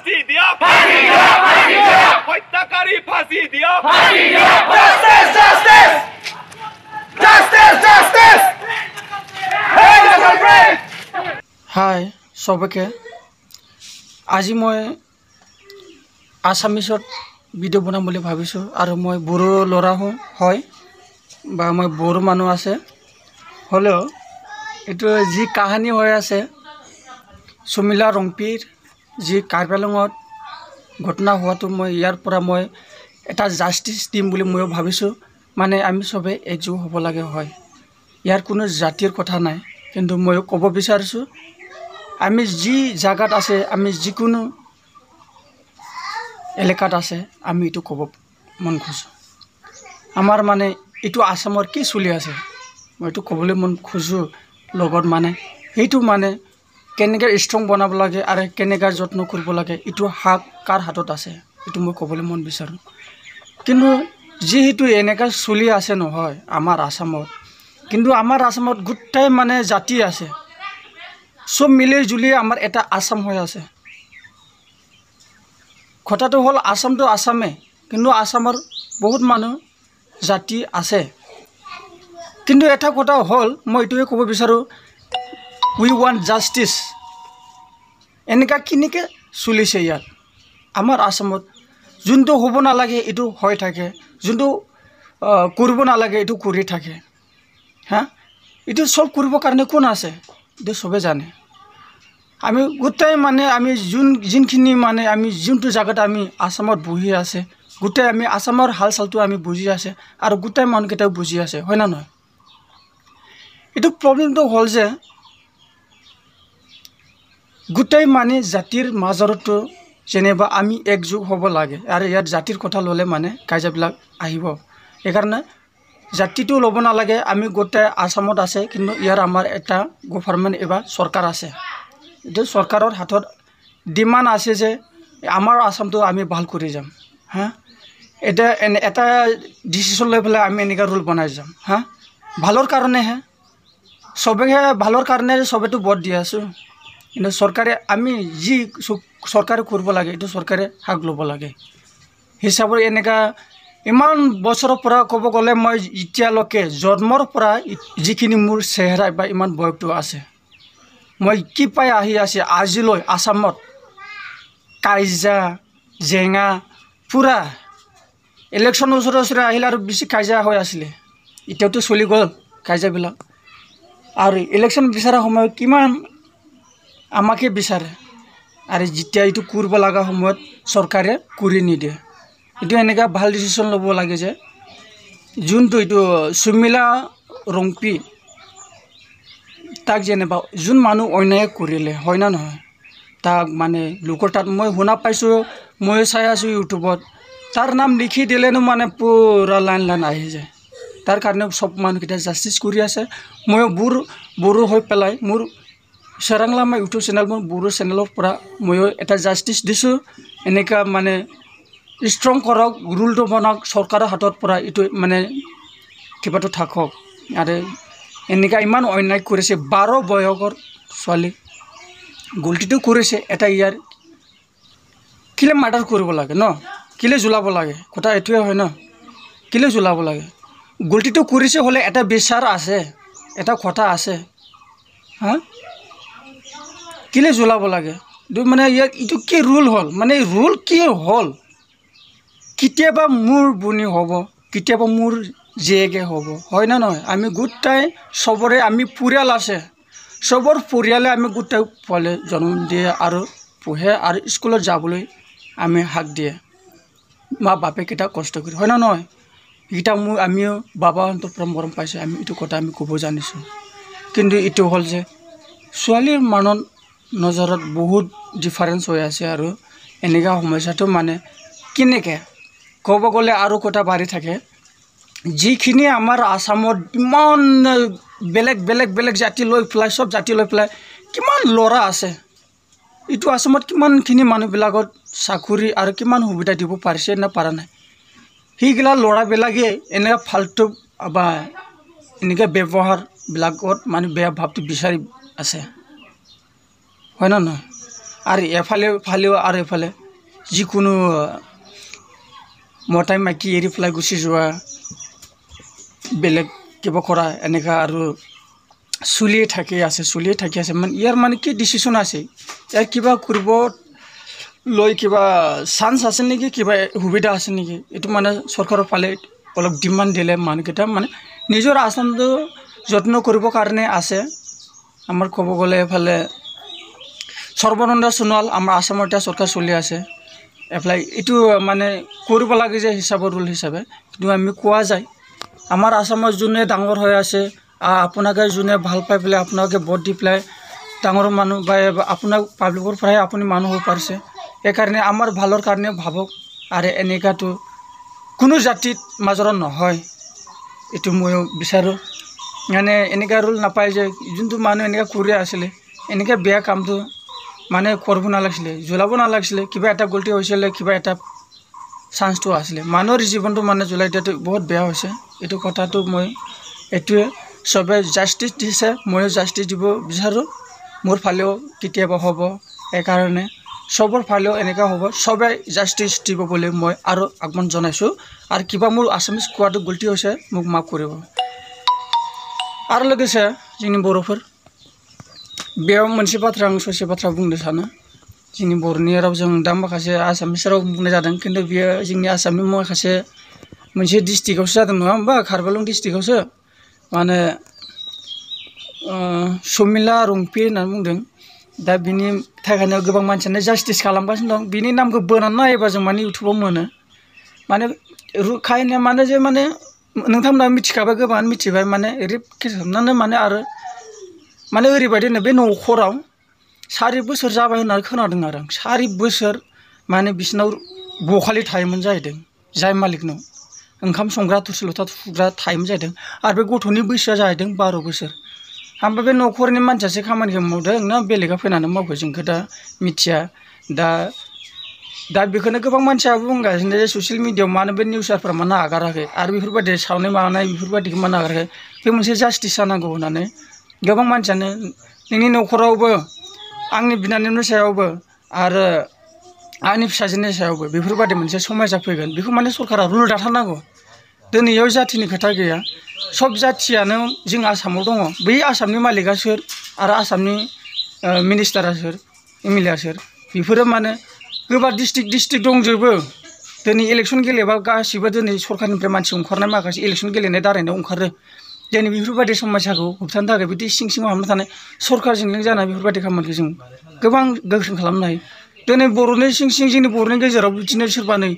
ফাঁসি দিয়া হত্যাকারী ফাঁসি দিয়া হাই সবকে আজি মই আসামিছত ভিডিঅ' বনাম বুলি ভাবিছোঁ আৰু মই বড়ো ল'ৰা হয় বা মই বড়ো মানুহ আছে হ'লেও এইটো যি কাহিনী হৈ আছে সুমিলা ৰংপিৰ যি কাৰ্বি আংলঙত ঘটনা হোৱাটো মই ইয়াৰ পৰা মই এটা জাষ্টিছ দিম বুলি মই ভাবিছোঁ মানে আমি সবে একযোগ হ'ব লাগে হয় ইয়াৰ কোনো জাতিৰ কথা নাই কিন্তু মই ক'ব বিচাৰিছোঁ আমি যি জায়গাত আছে আমি যিকোনো এলেকাত আছে আমি এইটো ক'ব মন খোজোঁ আমাৰ মানে এইটো আসামৰ কি চলি আছে মই এইটো ক'বলৈ মন খোজোঁ লগত মানে সেইটো মানে কেনেকৈ ষ্ট্ৰং বনাব লাগে আৰু কেনেকৈ যত্ন কৰিব লাগে এইটো হাত কাৰ হাতত আছে এইটো মই ক'বলৈ মন বিচাৰোঁ কিন্তু যিহেতু এনেকৈ চলি আছে নহয় আমাৰ আসামত কিন্তু আমাৰ আসামত গোটেই মানে জাতি আছে সব মিলি জুলি আমাৰ এটা আসাম হৈ আছে কথাটো হ'ল আসামটো আসামে কিন্তু আসামৰ বহুত মানুহ জাতি আছে কিন্তু এটা কথা হ'ল মই এইটোৱে ক'ব বিচাৰোঁ উই ৱান্ট জাষ্টিছ এনেকুৱা কেনেকৈ চলিছে ইয়াত আমাৰ আসামত যোনটো হ'ব নালাগে এইটো হৈ থাকে যোনটো কৰিব নালাগে এইটো কৰি থাকে হা এইটো সব কৰিবৰ কাৰণে কোন আছে এইটো সবে জানে আমি গোটেই মানে আমি যোনখিনি মানে আমি যোনটো জায়গাত আমি আসামত বহি আছে গোটেই আমি আসামৰ হালচালটো আমি বুজি আছে আৰু গোটেই মানুহকেইটাও বুজি আছে হয় না নহয় এইটো প্ৰব্লেমটো হ'ল যে গোটেই মানে জাতিৰ মাজৰতো যেনিবা আমি একযোগ হ'ব লাগে আৰু ইয়াত জাতিৰ কথা ল'লে মানে কাজিয়াবিলাক আহিব সেইকাৰণে জাতিটো ল'ব নালাগে আমি গোটেই আসামত আছে কিন্তু ইয়াৰ আমাৰ এটা গভৰ্ণমেণ্ট এবা চৰকাৰ আছে এইটো চৰকাৰৰ হাতত ডিমাণ্ড আছে যে আমাৰ আসামটো আমি ভাল কৰি যাম হা এটা ডিচিশ্যন লৈ পেলাই আমি এনেকৈ ৰুল বনাই যাম হা ভালৰ কাৰণেহে সবেহে ভালৰ কাৰণে সবেতো ভোট দি আছোঁ কিন্তু চৰকাৰে আমি যি চৰকাৰে কৰিব লাগে এইটো চৰকাৰে হাক ল'ব লাগে হিচাপত এনেকুৱা ইমান বছৰৰ পৰা ক'ব গ'লে মই এতিয়ালৈকে জন্মৰ পৰা যিখিনি মোৰ চেহেৰা বা ইমান বয়সটো আছে মই কি পাই আহি আছে আজিলৈ আসামত কাজিয়া জেঙা পুৰা ইলেকশ্যন ওচৰে ওচৰে আহিলে আৰু বেছি কাজিয়া হৈ আছিলে এতিয়াতো চলি গ'ল কাজিয়াবিলাক আৰু ইলেকশ্যন বিচৰা সময়ত কিমান আমাকে বিচাৰে আৰু যেতিয়া এইটো কৰিব লগা সময়ত চৰকাৰে কৰি নিদিয়ে এইটো এনেকুৱা ভাল ডিচিশ্যন ল'ব লাগে যে যোনটো এইটো সুমিলা ৰংপি তাক যেনিবা যোন মানুহ অন্যায় কৰিলে হয় না নহয় তাক মানে লোকৰ তাত মই শুনা পাইছোঁ মই চাই আছোঁ ইউটিউবত তাৰ নাম লিখি দিলেনো মানে পুৰা লাইন লাইন আহি যায় তাৰ কাৰণে সব মানুহকেইটা জাষ্টিছ কৰি আছে মই বড়ো হৈ পেলাই মোৰ চেৰাংলামা ইউটিউব চেনেল মোৰ বড়ো চেনেলৰ পৰা ময়ো এটা জাষ্টিছ দিছোঁ এনেকুৱা মানে ষ্ট্ৰং কৰক ৰুলটো বনাওক চৰকাৰৰ হাতত পৰা এইটো মানে কিবাটো থাকক আৰু এনেকুৱা ইমান অন্যায় কৰিছে 12 বয়সৰ ছোৱালী গল্টিটো কৰিছে এটা ইয়াৰ কিলে মাৰ্ডাৰ কৰিব লাগে ন কিলে জ্বলাব লাগে কথা এইটোৱে হয় ন কিলে জ্বলাব লাগে গল্টিটো কৰিছে হ'লে এটা বিচাৰ আছে এটা কথা আছে হা কিলে জ্বলাব লাগে মানে ইয়াৰ এইটো কি ৰুল হ'ল মানে ৰুল কি হ'ল কেতিয়াবা মোৰ বনি হ'ব কেতিয়াবা মোৰ জেগে হ'ব হয় না নহয় আমি গোটেই সবৰে আমি পৰিয়াল আছে সবৰ পৰিয়ালে আমি গোটেই পোৱালি জন্ম দিয়ে আৰু পোহে আৰু স্কুলত যাবলৈ আমি হাক দিয়ে মা বাপেকেইটা কষ্ট কৰি হয় না নহয় এইকেইটা আমিও বাবাহঁতৰ পৰা মৰম পাইছোঁ আমি এইটো কথা আমি ক'ব জানিছোঁ কিন্তু এইটো হ'ল যে ছোৱালীৰ মানৰ নজৰত বহুত ডিফাৰেঞ্চ হৈ আছে আৰু এনেকুৱা সমস্যাটো মানে কেনেকৈ ক'ব গ'লে আৰু কথা বাঢ়ি থাকে যিখিনি আমাৰ আসামত ইমান বেলেগ বেলেগ বেলেগ জাতি লৈ পেলাই সব জাতি লৈ পেলাই কিমান ল'ৰা আছে এইটো আসামত কিমানখিনি মানুহবিলাকত চাকৰি আৰু কিমান সুবিধা দিব পাৰিছে নে পৰা নাই সেইগিলা ল'ৰাবিলাকে এনেকুৱা ফাল্টু বা এনেকুৱা ব্যৱহাৰবিলাকত মানে বেয়া ভাৱটো বিচাৰি আছে হয় না নহয় आरो एफाले आरो एफाले जिकुनु मताई माइकी एरिफ्लाय गुसि যোৱা বেলেগ কিবা কৰা এনেকা আৰু চলিয়ে থাকি আছে মানে ইয়াৰ মানে কি ডিসিশন আছে ইয়াৰ কিবা কৰিব লৈ কিবা চান্স আছে নেকি কিবা সুবিধা আছে নেকি এটো মানে সৰকাৰৰ ফালে অলপ ডিমান্ড দিলে মানুহকেইটা মানে নিজৰ আসামটো যত্ন কৰিব কাৰণে আছে আমাৰ ক'ব গ'লে এফালে সৰ্বনন্দ সোণোৱাল আমাৰ আসামৰ এটা সৰকাৰ চলি আছে এপ্লাই এটো মানে কৰিব লাগে যে হিচাপৰ ৰুল হিচাপে কিন্তু আমি কোৱা যায় আমাৰ আসামৰ যোনে ডাঙৰ হৈ আছে আপোনাকে যোনে ভাল পাই পেলাই আপোনাকে ভোট দি পেলাই ডাঙৰ মানুহ বা আপোনাক পাব্লিকৰ পৰাই আপুনি মানুহ হ'ব পাৰিছে এই কাৰণে আমাৰ ভালৰ কাৰণে ভাবক আৰু এনেকাটো কোনো জাতিত মাজৰ নহয় এটো মই বিচাৰো মানে এনেকা ৰুল নাপায় যে যোনটো মানুহ এনেকা কৰি আছিল এনেকা বেয়া কামটো মানে কৰিব নালাগিছিল জ্বলাব নালাগিছিল কিবা এটা গলতি হৈছিল কিবা এটা চান্সটো আছিল মানুহৰ জীৱনটো মানে জ্বলাই দিয়াটো বহুত বেয়া হৈছে এটো কথাটো মই এটোৱে সবে জাস্টিস দিছে মই জাস্টিস দিব বিচাৰো মোৰ ফালেও কেতিয়াবা হ'ব এই কাৰণে সবৰ ফালেও এনেকা হ'ব সবে জাস্টিস দিব বুলি মই আৰু আগমন জনাইছো আৰু কিবা মোৰ আসামিজ কোৱাটো গলতি হৈছে মোক মাফ কৰিব আৰু লগেছে जोंनि बर'फोर बेयाव मोनसे बाथ्रा आं ससे बाथ्रा बुंनो सानो जोंनि बर'नि रावजों दा माखासे आसामिस राव बुंनाय जादों किन्तु बियो जोंनि आसामनि माखासे मोनसे डिस्ट्रिक्टआवसो जादों नङा होमबा कार्बि आंलं डिस्ट्रिक्टआवसो माने समिला रंपि होननानै बुंदों दा बिनि थाखायनो गोबां मानसियानो जास्टिस खालामगासिनो दं बिनि नामखौ बोनानै नायोबा जों माने इउटुबाव मोनो माने खायनो माने जे माने नोंथांमोना मिथिखाबाय गोबाङानो मिथिबाय माने रेप केस खालामनानै माने आरो माने ओरैबायदिनो बे न'खराव 4 बोसोर जाबाय होननानै खोनादों आरो आं 4 बोसोर माने बिसनाव बखालि थायोमोन जाहैदों जाय मालिकनाव ओंखाम संग्रा थोरसि लथा सुग्रा थायोमोन जाहैदों आरो बे गथ'नि बैसोआ जाहैदों 12 बोसोर ओमफ्राय बे न'खरनि मानसियासो खामानिखौ मावदों ना बेलेगा फैनानै मावखो जोंखौ दा मिथिया दा बेखौनो गोबां मानसिया बुंगासिनो जे ससियेल मिडियायाव मानो बे निउसारफोरा मानो आगाराखै आरो बेफोरबायदि सावनाय मानाय बेफोरबायदिखौ मानो आगाराखै बे मोनसे जास्टिस जानांगौ होननानै गोबां मानसियानो नोंनि न'खरावबो आंनि बिनानावनि सायावबो आरो आंनि फिसाजोनि सायावबो बेफोरबायदि मोनसे समाजा फैगोन बेखौ माने सरकारा रुल दाथारनांगौ दिनैयाव जातिनि खोथा गैया सब जातियानो जों आसामाव दङ बै आसामनि मालिकआ सोर आरो आसामनि मिनिस्टारा सोर एमएलए सोर बेफोरो माने गोबां डिस्ट्रिक्ट दंजोबो दिनै इलेक्सन गेलेबा गासिबो दिनै सरकारनिफ्राय मानसि ओंखारनाय माखासे इलेक्सन गेलेनाय दारायनायाव ओंखारो दिनै बेफोरबायदि समस्याखौ होबथानो थाखाय बिदि सिं सिङाव हाबना थानाय सरकारजों लिंक जानाय बेफोरबायदि खामानिखौ जों गोबां गोख्रों खालामनो हायो दिनै बर'नि सिं सिं जोंनि बर'नि गेजेराव बिदिनो सोरबा नै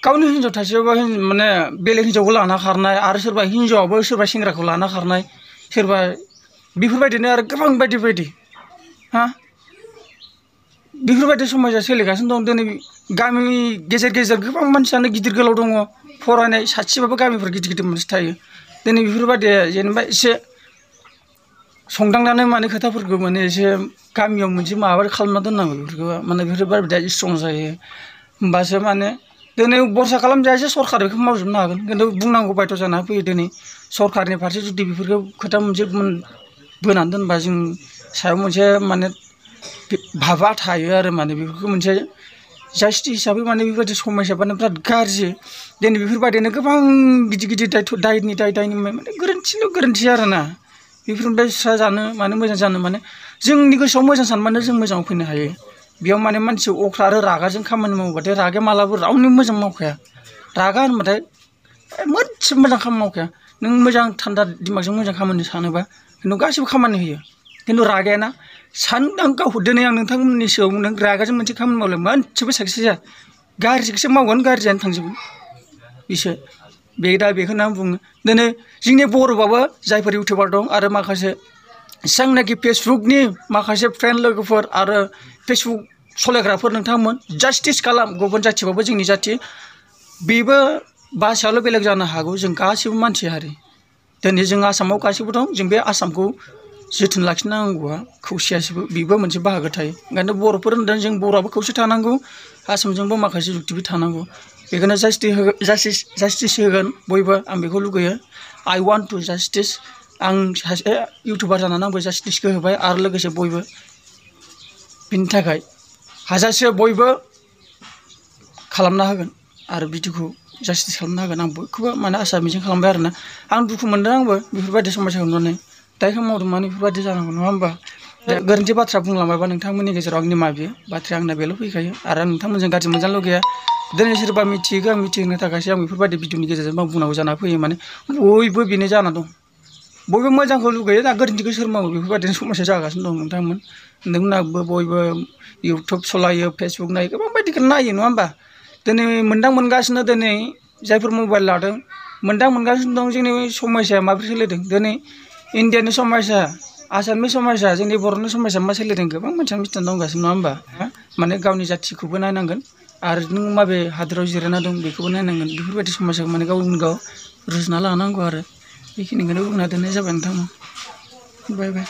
गावनि हिन्जाव थासेयावबा माने बेलेग हिन्जावखौ लाना खारनाय आरो सोरबा हिन्जावाबो सोरबा सेंग्राखौ लाना खारनाय सोरबा बेफोरबायदिनो आरो गोबां बायदि बायदि बेफोरबायदि समस्या सोलिगासिनो दं दिनै गामि गेजेर गोबां मानसियानो गिदिर गोलाव दङ फरायनाय सासेबाबो गामिफोर गिदिर मानसि थायो दिनै बेफोरबायदि जेनेबा एसे संदांनानै माने खोथाफोरखौ माने एसे गामियाव मोनसे माबा खालामना दोननांगौ बेफोरखौ माने बेफोरबायदिया स्ट्रं जायो होमबासो माने दिनै भरसा खालामजायासै सरकार बेखौ मावजोबनो हागोन खिन्थु बुंनांगौ बायथ' जाना फैयो दिनै सरकारनि फारसे जुदि बेफोरखौ खोथा मोनसे बोनानै दोनबा जों सायाव मोनसे माने भाबा थायो आरो माने बेफोरखौ मोनसे जास्टिस हिसाबै माने बेफोरबायदि समस्या माने बिराद गाज्रि दिनै बेफोरबायदिनो गोबां गिदिर दायनि माने गोरोन्थि आरोना बेफोरनिफ्राय स्रा जानो माने मोजां जानो माने जोंनि गोसोआव मोजां सानबानो जों मोजाङाव फैनो हायो बेयाव माने मानसि अख्रा आरो रागाजों खामानि मावबाथाय रागाया मालाबा रावनिबो मोजां मावखाया रागा होनबाथाय मोनसेबो मोजां खामानि मावखाया नों मोजां थान्दा दिमागजों मोजां खामानि सानोबा खिन्थु गासिबो खामानि होयो खिन्थु रागायाना सानदां गावखौ दिनै आं नोंथांमोननि सिगाङाव नों रागाजों मोनसे खामानि मावले मोनसेबो साक्सेस जाया गाज्रिखौसो मावगोन गाज्रियानो थांजोबगोन बिसो बे दा बेखौनो आं बुङो दिनै जोंनि बर'बाबो जायफोर इउटुबार दं आरो माखासे जेसांनाखि फेसबुकनि माखासे फ्रेन्ड लोगोफोर आरो फेसबुक सालायग्राफोर नोंथांमोन जास्टिस खालाम गुबुन जाथिबाबो जोंनि जाथि बेबो भाषायाल' बेलेग जानो हागौ जों गासिबो मानसि हारि दिनै जों आसामाव गासिबो दं जों बे आसामखौ जोथोन लाखिनांगौआ खौसेयासो बेबो मोनसे बाहागो थायो ओंखायनो बर'फोर होनदों जों बर'आबो खौसे थानांगौ आसामजोंबो माखासे जुक्तिबो थानांगौ बेखौनो जास्टिस होगोन बयबो आं बेखौ लुगैयो आइ वान्ट टु जास्टिस आं सासे इउटुबार जानानै आंबो जास्टिसखौ होबाय आरो लोगोसे बयबो बिनि थाखाय हाजासे बयबो खालामना होगोन आरो बिदिखौ जास्टिस खालामना होगोन आं बयखौबो माने आसा मिजिं खालामबाय आरोना आं दुखु मोनदों आंबो बेफोरबायदि समस्याखौ नुनानै दायखौ मावदों माने बेफोरबायदि जानांगौ नङा होमबा गोरोन्थि बाथ्रा बुंलांबायबा नोंथांमोननि गेजेराव आं निमाहा बियो बाथ्राया आंना बेल' फैखायो आरो नोंथांमोनजों गाज्रि मोनजानो लुगैया दिनै सोरबा मिथिहोगो आं मिथिहोनो थाखायसो आं बेफोरबायदि भिडिअनि गेजेरजों आं बुंनांगौ जाना फैयो माने बयबो बेनो जाना दं बयबो मोजांखौ लुगैयो दा गोरोन्थिखौ सोर मावो बेफोरबायदिनो समस्या जागासिनो दं नोंथांमोन नोंनाबो बयबो इउटुब सलायो फेसबुक नायो गोबां बायदिखौ नायो नङा होमबा दिनै मोनगासिनो दिनै जायफोर मबाइल लादों मोनगासिनो दं जोंनि समस्याया माबोरै सोलिदों दिनै इण्डियानि समस्या आसामनि समस्या जोंनि बर'नि समस्या मा सोलिदों गोबां मानसिया मिथिना दंगासिनो नङा होमबा माने गावनि जाथिखौबो नायनांगोन आरो नों माबे हादोराव जिरायना दं बेखौबो नायनांगोन बेफोरबायदि समस्याखौ माने गावनि गाव रुजुना लानांगौ आरो बेखिनिखौनो बुंना दोननाय जाबाय नोंथां बाय बाय